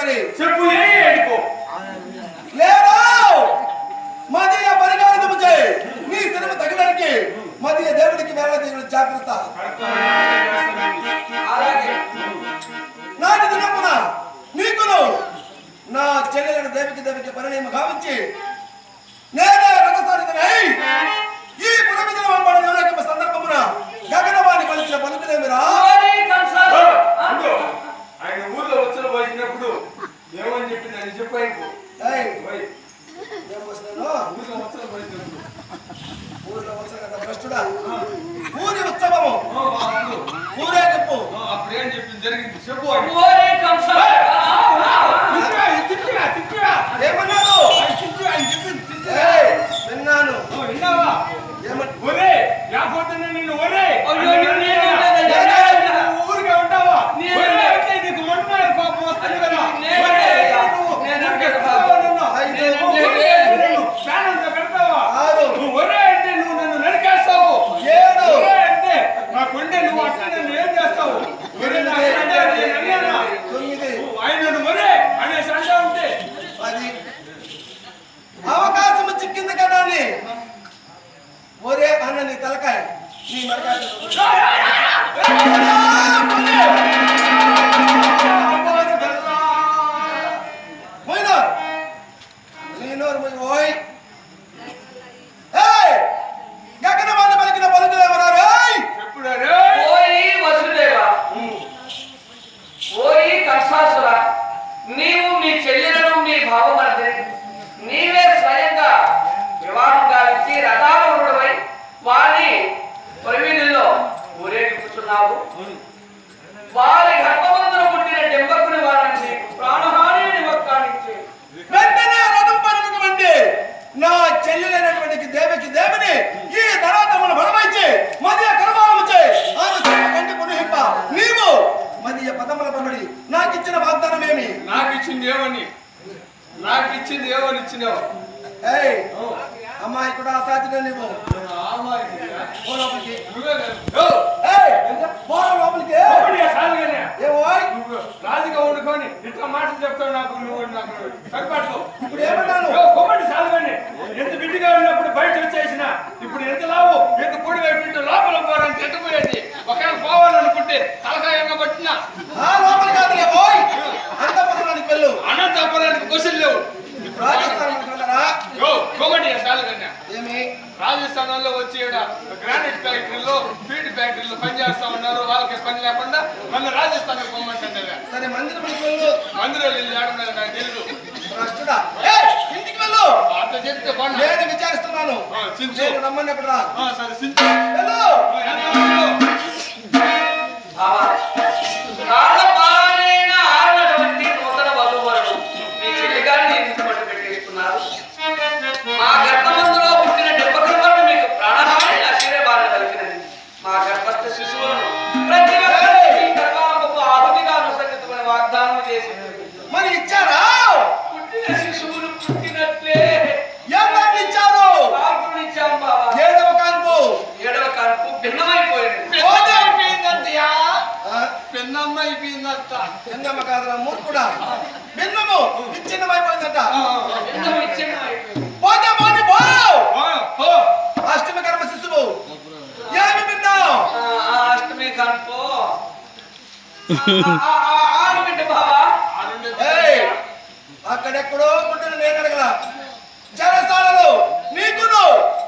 మరి చెప్పు ఏడుకో లేదు మదియ పరిగారము చేయి నీ సినిమా తగినరికి మదియ దేవుడికి వేళ జాగ్రత్త. అలాగే నాటి దినమున నీకును నా చెల్లెలను దేవికి పరిణయం గావించి నేనే రథసారిదనై ఈ పురమిదల వంబడి నిర్ణయించిన సందర్భమున గగనవాణి పలికిన పలుకులేమిరా? ఆయన ఊర్లో వచ్చిన పోయినప్పుడు ఏమని చెప్పింది అని చెప్పాను. ఊర్లో వచ్చిన కదా భ్రష్టుడా, ఊరి ఉత్సవము ఊరేగింపు అప్పుడు ఏం చెప్పింది జరిగింది చెప్పు. ఏమన్నాడు? విన్నాను. విన్నావా? ఒరే యాపోతున్నా నిన్ను ఒరే ఊరికే ఉంటావా? నీకు మొన్న కోపం వస్తుంది కదా పెడతావా? నువ్వు ఒరే అంటే నువ్వు నన్ను నరికేస్తావు. అంటే నా కొండే నువ్వు అట్లా నన్ను ఏం చేస్తావు? ఆయన ఒరే అనేసి అంటా ఉంటే అది అవకాశం చిక్కింది కదా అని ఒరే అన్న నీ తలకాయ నీ మరకాయ గగనవాణి పలికిన పలుకులేమన్నారు? నీవు మీ చెల్లెలను మీ భావమర్దిని నీవే స్వయంగా వివాహం గావించి రథారూఢుడవై వారి పరివీధుల్లో ఊరేగిస్తున్నావు. వారి గర్భమందున పుట్టిన డెంబకుని వారిని ప్రాణహాని నిమక్కానికి వెంటనే రథం పడినటువంటి నా చెల్లెలైనటువంటి దేవిని ఈ ధరాతమును బలమైచి మధ్య కరమాలము చేయి ఆమె కంటి పునహింప నీవు మధ్య పదముల పడి నాకిచ్చిన వాగ్దానం ఏమి? నాకు ఇచ్చింది ఏమని ఇచ్చినావు? అమ్మాయి కూడా అసాధ్యం నీవు రాజుగా వండుకొని ఇట్లా మాటలు చెప్తావు. నాకు సరిపడతావు. ఇప్పుడు ఏమన్నాను? కొమ్మటి సాలుగానే ఎంత బిడ్డగా ఉన్నప్పుడు బయట వచ్చేసిన ఇప్పుడు ఎంత లావు ఎంత కూడి వైపు లోపల పోవాలని చెట్టుపోయేది. ఒకవేళ పోవాలనుకుంటే తలకాయంగా పట్టినా లోపల కాదులే పోయి అంతఃపురానికి వెళ్ళు. అనంతపురానికి బస్సులు లేవు. రాజస్థానంలో వచ్చి గ్రానైట్ ఫ్యాక్టరీలో ఫీడ్ ఫ్యాక్టరీలో పనిచేస్తా ఉన్నారు. వాళ్ళకి పని లేకుండా మళ్ళీ రాజస్థాన్ పోమంటారు. సరే మందిరం మందిరాలు ఆడున్నారు నాకు తెలుసు. ఇంటికి వెళ్ళు అట్లా చెప్తే నేను విచారిస్తున్నాను. రమ్మని ఎక్కడ రా. సరే నూతన వధువరుడు మీ చెల్లి గారిని ఎందుకు పట్టు పెట్టేస్తున్నారు? మా గర్భమందులో పుట్టిన డెబ్బకుల వరకు మీకు ప్రాణహాని ఆశీర్వాదం కలిగినది. మా గర్భస్థ శిశువులను ప్రతి ఒక్కరికి గర్భాంబకు ఆహుతిగా అనుసరించమని వాగ్దానం చేసింది. మరి ఇచ్చారా? పుట్టిన శిశువులు పుట్టినట్లే ఇచ్చారు. ఇచ్చాం బాబా. ఏడవ కాన్పు భిన్నమైపోయింది. పెన్నమ్మ అయిపోయిందట. పెన్నమ్మ కాదురా మూర్ఖుడా. భిన్నము విచ్ఛిన్నమైపోయిందట. పోతే పోతే పో. అష్టమి కర్మ శిశువు ఏమి విన్నావు? అష్టమి కర్పో ఆరుబిడ్డ బాబా. అక్కడెక్కడో పుట్టిన నేను అడగల చెరసాలలో నీకును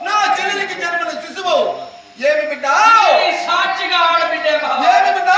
నా చెల్లెలికి జన్మన శిశువు ఏమి బిడ్డ? సాక్షిగా ఆడబిడ్డే బాబా. ఏమి బిడ్డ?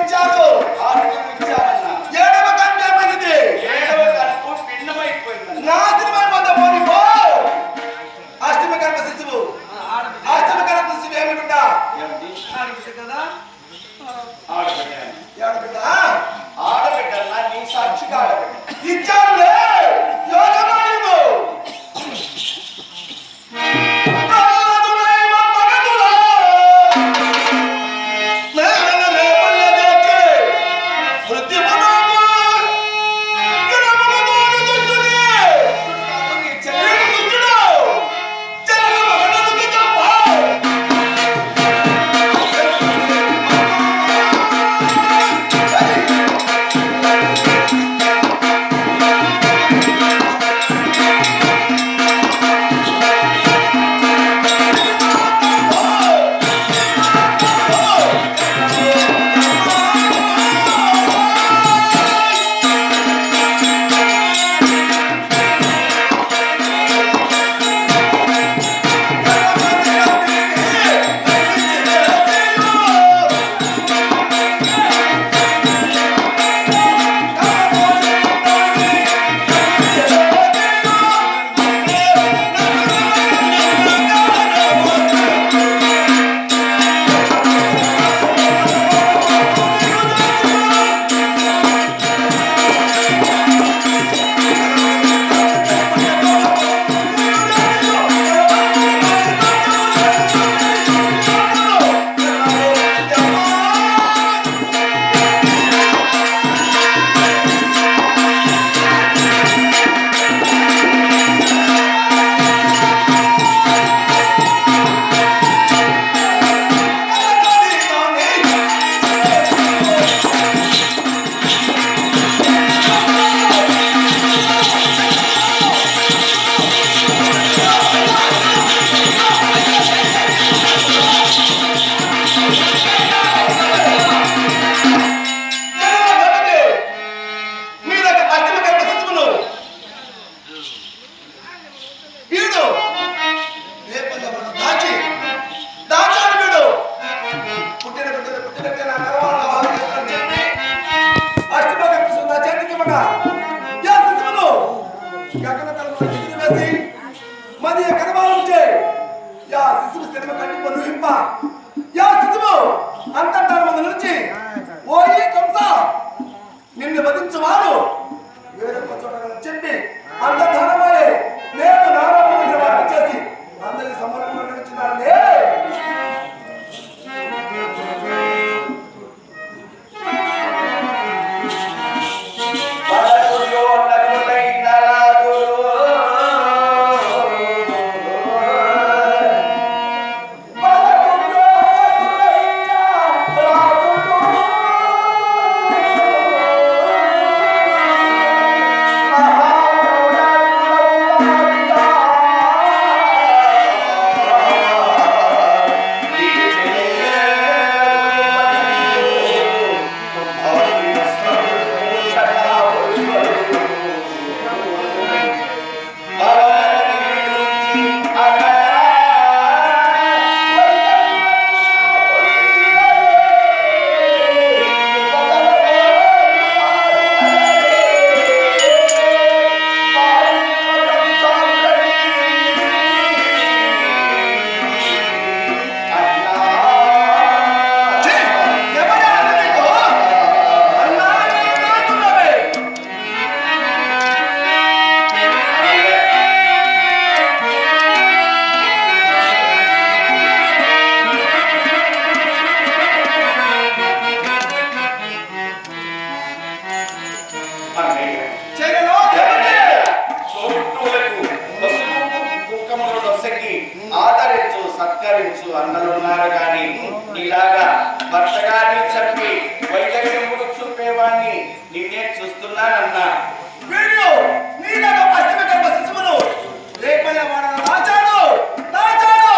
ఇచ్చారు. ఏడవ కన్ను ఏమైంది? నాశనమైన మంద పోనిపో. అష్టమి కన్ను శిశువు. అష్టమి కన్ను శిశువు ఏమి బిడ్డ? ఇచ్చారులే యోగమాయుడు. నిన్ను వధించువాడు వేరొక చోట చెప్పి అంత ధనమై నేను నారాయణ చేసి అందరి సమర్పణ నిలిచినాడే. ఆదరించు సత్కరించు అన్నలున్నారు కానీ ఇలాగా భర్తగారిని చంపి వైద్యుడు చూపేవాడిని నిన్నే చూస్తున్నానన్నా. వీడియో నీలాగా పశ్చిమ గర్భ శిశువును రేపల్ల వాడను దాచాడు దాచాడు.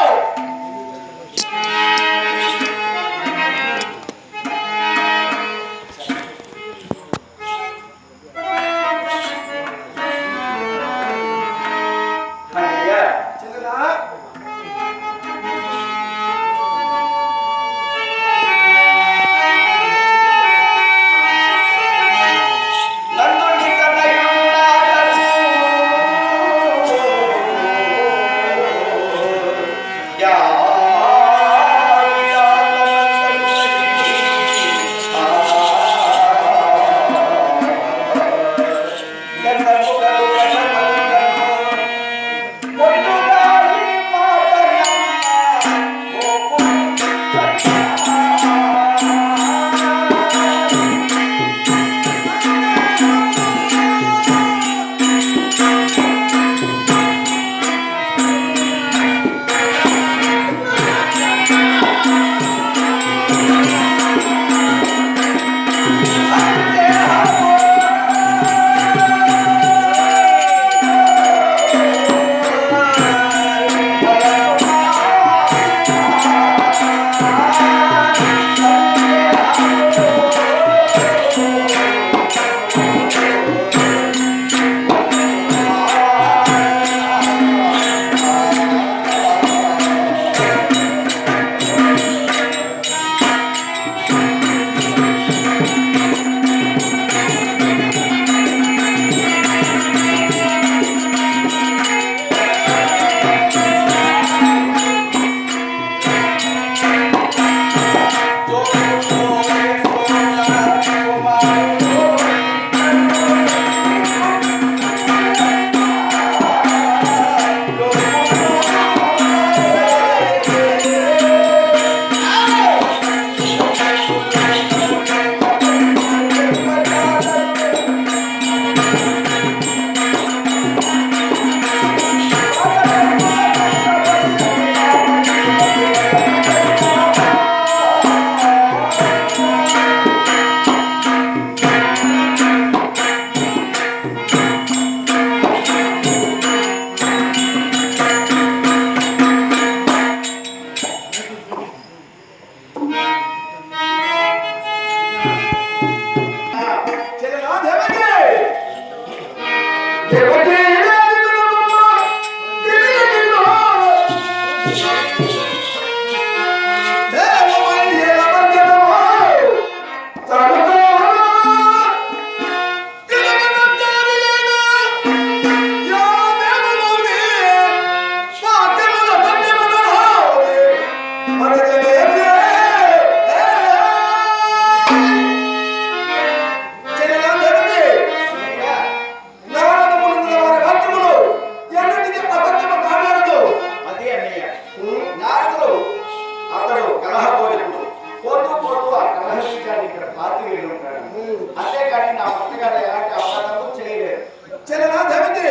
అంతేకాని నా భర్తగారు ఎలాంటి అవకాశం చేయలేదు. చెల్లెలా దేవకి,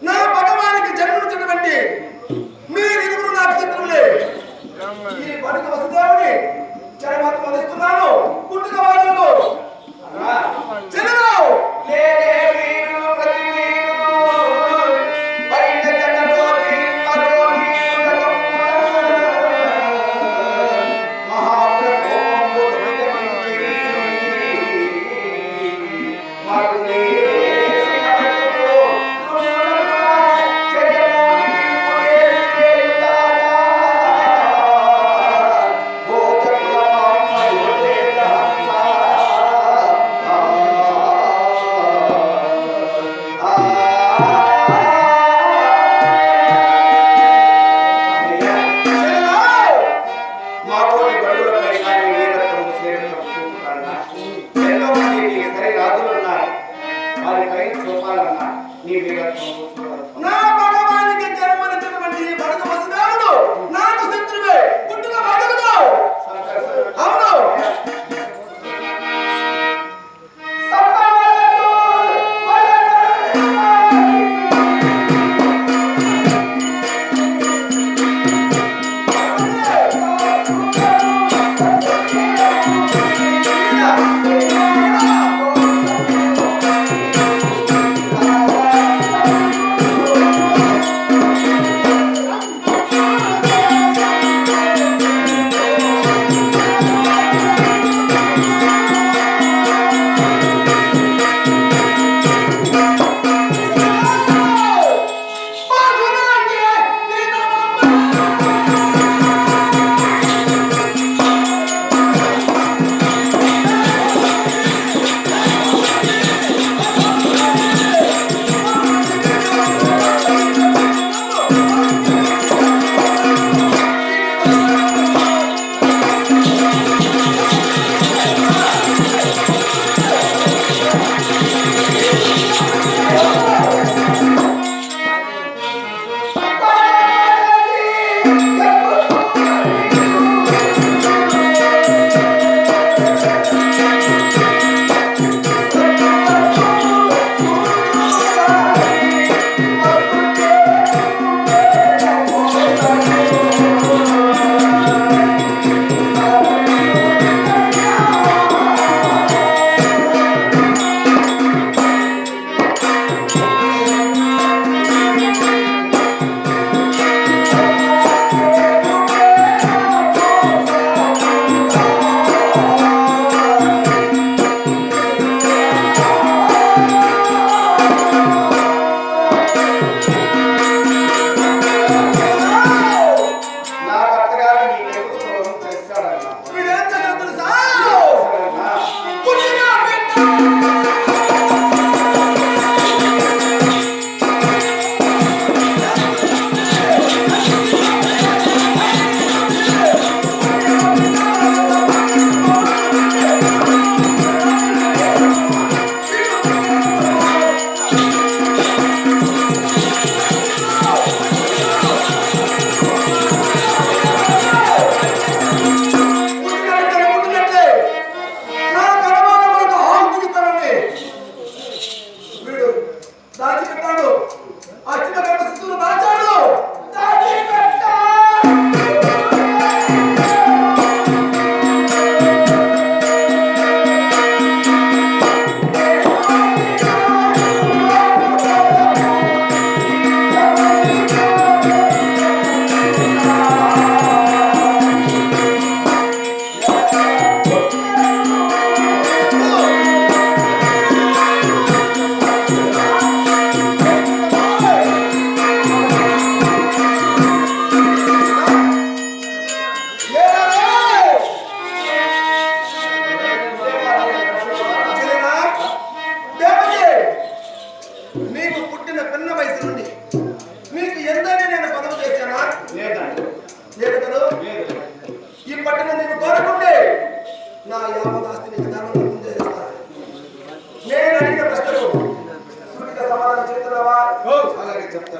నా భగవానికి జన్మనిచ్చినటువంటి మీరిరువురు నాకు శత్రువులే. ఈ బడుగు వసుదేవుని చరమాత్మ ఇస్తున్నాను, పుట్టుక వాడును. చెల్లెలు నా భగవానికి జన్మనిచ్చినటువంటి ఈ బడుగు వసుదేవుడు నాకు శత్రువే, పుట్టుక వాడును. అవును.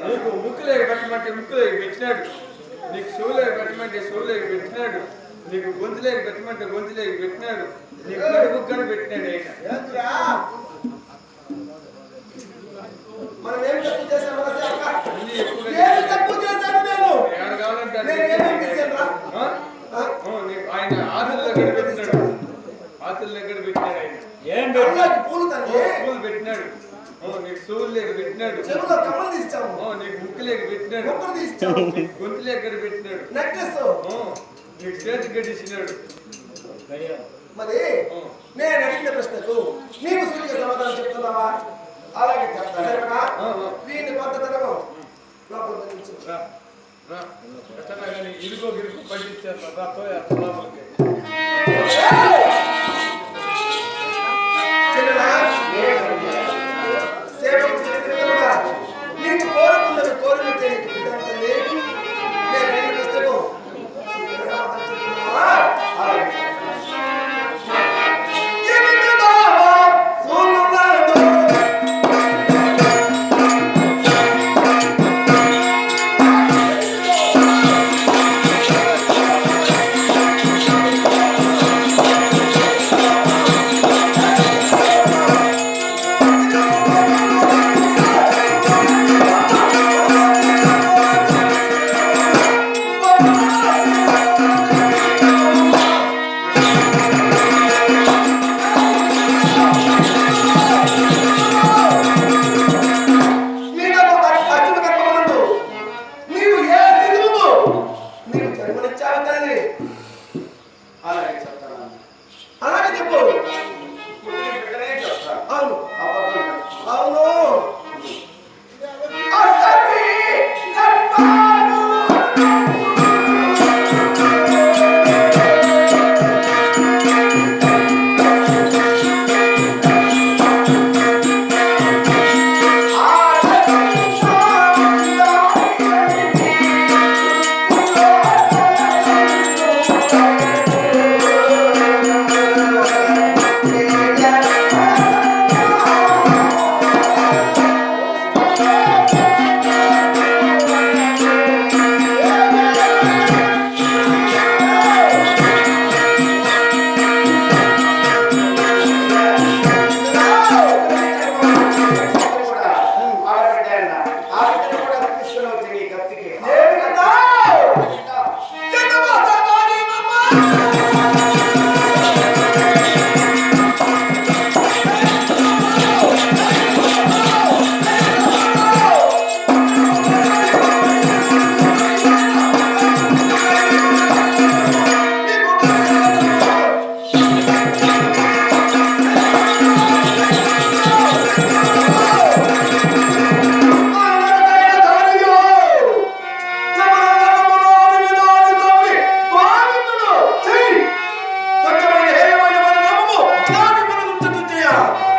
నీకు ముక్కులే పెట్టమంటే ముక్కులే పెట్టినాడు, నీకు చెవులే పెట్టమంటే చెవులే పెట్టినాడు, నీకు గొంతులేకి పెట్టమంటే గొంతులేకి పెట్టినాడు, నీకు కడుపుకు కానీ పెట్టినాడు ఆయన. ఏంద్రా? మనం ఏం తప్పు చేశాం రా సేవక? అన్నీ ఎక్కువగా ఏమి తప్పు చేశాను నేను? ఏడు కావాలంటే అన్నీ నేను ఏమేం చేశాను రా? నీకు ఆయన ఆతుల దగ్గర పెట్టినాడు, ఆతుల దగ్గర పెట్టినాడు ఆయన. కళ్ళకి పూలు తండ్రి, పూలు పెట్టినాడు, నీకు సూలు లేక పెట్టినాడు, చెవులో కమ్మలు తీస్తాము, నీకు ముక్కు లేక పెట్టినాడు, ముక్కలు తీస్తాము, నీకు గొంతు లేక పెట్టినాడు, నెక్లెస్. నీకు చేతి గడిచినాడు. మరి నేను అడిగిన ప్రశ్నకు నీవు సూటిగా సమాధానం చెప్తున్నావా? అలాగే చెప్తా. సరేనా? వీడిని కొత్తతనము లోపల పంపించు. ఎట్లా కానీ ఇరుకో గిరుకు పండించారు లోపలికి. చెల్లెలా? సేవకు చెల్లించుకున్నావా? నీకు కోరుకున్నది కోరినట్టే నీకు ఇద్దాం తల్లి. నేను అడిగిన ప్రశ్నకు సూటిగా సమాధానం చెప్తున్నావా? అలాగే. Yeah.